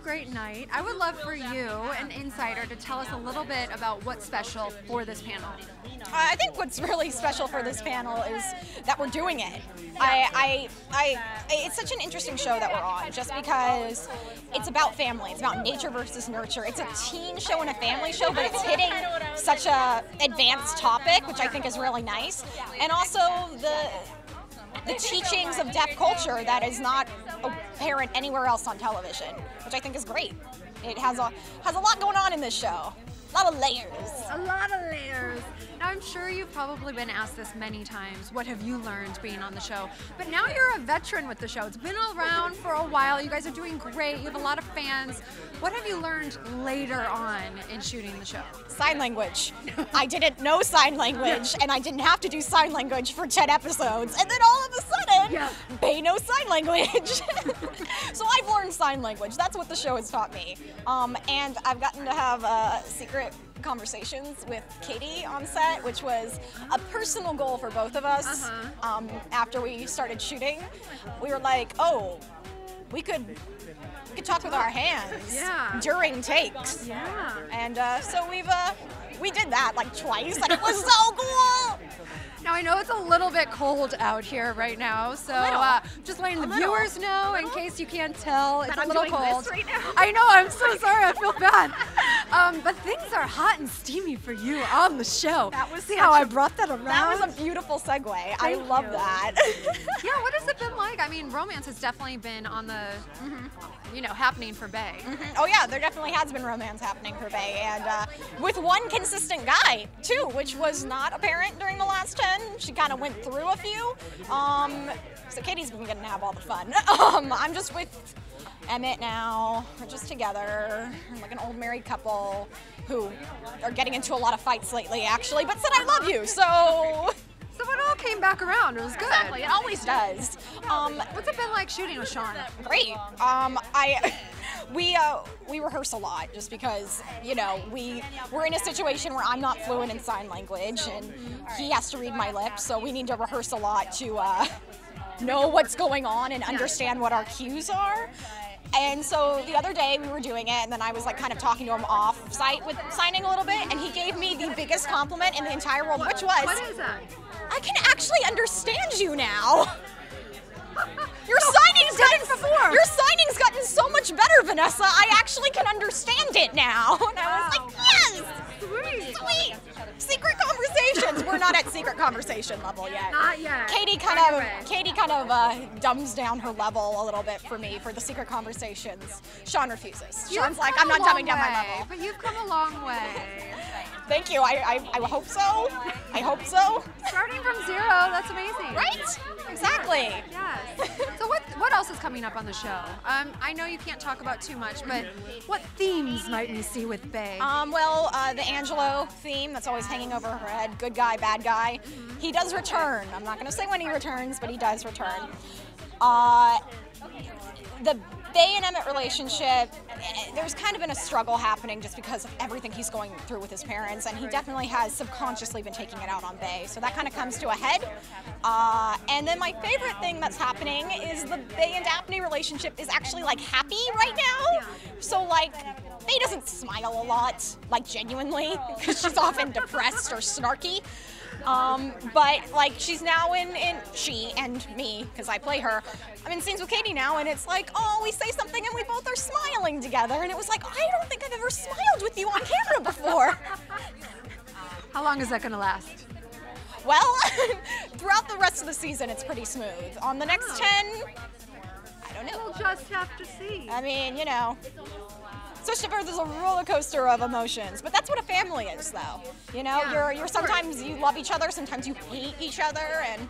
great night. I would love for you, an insider, to tell us a little bit about what's special for this panel. I think what's really special for this panel is that we're doing it. It's such an interesting show that we're on, just because it's about family. It's about nature versus nurture. It's a teen show and a family show, but it's hitting such a advanced topic, which I think is really nice. And also the teachings of deaf culture that is not apparent anywhere else on television, which I think is great. It has a lot going on in this show. A lot of layers. A lot of layers. Now, I'm sure you've probably been asked this many times, what have you learned being on the show? But now you're a veteran with the show. It's been around for a while. You guys are doing great. You have a lot of fans. What have you learned later on in shooting the show? Sign language. I didn't know sign language, and I didn't have to do sign language for 10 episodes. And then all of a sudden, they know sign language. So I've learned sign language. That's what the show has taught me. And I've gotten to have secret conversations with Katie on set, which was a personal goal for both of us. After we started shooting, we were like, oh, we could talk with our hands during takes. And so we did that like twice, and it was so cool. Now, I know it's a little bit cold out here right now, so just letting the viewers know, in case you can't tell, it's a little cold. Right now. I know, I'm so sorry, I feel bad. But things are hot and steamy for you on the show. See how I brought that around? That was a beautiful segue. I love that. Yeah, what has it been like? I mean, romance has definitely been on the, happening for Bay. Oh yeah, there definitely has been romance happening for Bay, and with one consistent guy, too, which was not apparent during the last 10. She kind of went through a few. So Katie's been getting to have all the fun. I'm just with Emmett now. We're just together. We're like an old married couple who are getting into a lot of fights lately, actually, but said I love you, so it all came back around. It was good. Exactly, it always does. What's it been like shooting with Sean? Great. We rehearse a lot just because, we're in a situation where I'm not fluent in sign language and he has to read my lips, so we need to rehearse a lot to know what's going on and understand what our cues are. And so the other day we were doing it, and then I was like kind of talking to him off site with signing a little bit, and he gave me the biggest compliment in the entire world, which was, what is that? I can actually understand you now. Your signing's gotten so much better, Vanessa. I actually can understand it now. And I was like, yes! Sweet! Secret conversations. We're not at secret conversation level yet. Not yet. Katie kind of dumbs down her level a little bit for me for the secret conversations. Sean refuses. Sean's like, I'm not dumbing down my level. But you've come a long way. Thank you. I hope so. I hope so. Starting from zero, that's amazing. Right? Exactly. Yes. So what else is coming up on the show? I know you can't talk about too much, but what themes might we see with Bay? The Angelo theme that's always hanging over her head. Good guy, bad guy. He does return. I'm not going to say when he returns, but he does return. The Bay and Emmett relationship, there's kind of been a struggle happening just because of everything he's going through with his parents, and he definitely has subconsciously been taking it out on Bay. So that kind of comes to a head. And then my favorite thing that's happening is the Bay and Daphne relationship is actually like happy right now. So like, Bay doesn't smile a lot, like genuinely, because she's often depressed or snarky. But like she's now she and me, because I play her, I'm in scenes with Katie now, and it's like, oh, we say something and we both are smiling together, and it was like, I don't think I've ever smiled with you on camera before. How long is that going to last? Well, throughout the rest of the season, it's pretty smooth. On the next 10, I don't know. We'll just have to see. I mean, Social Birth is a roller coaster of emotions, but that's what a family is, though. You're sometimes you love each other, sometimes you hate each other, and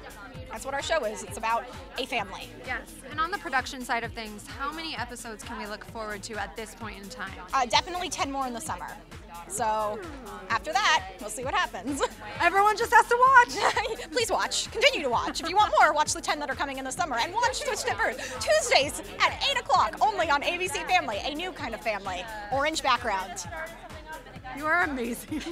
that's what our show is. It's about a family. Yes. And on the production side of things, how many episodes can we look forward to at this point in time? Definitely 10 more in the summer. So after that, we'll see what happens. Everyone just has to watch. Please watch. Continue to watch. If you want more, watch the 10 that are coming in the summer. And watch Switched at Birth Tuesdays at 8 o'clock, only on ABC Family, a new kind of family. Orange background. You are amazing.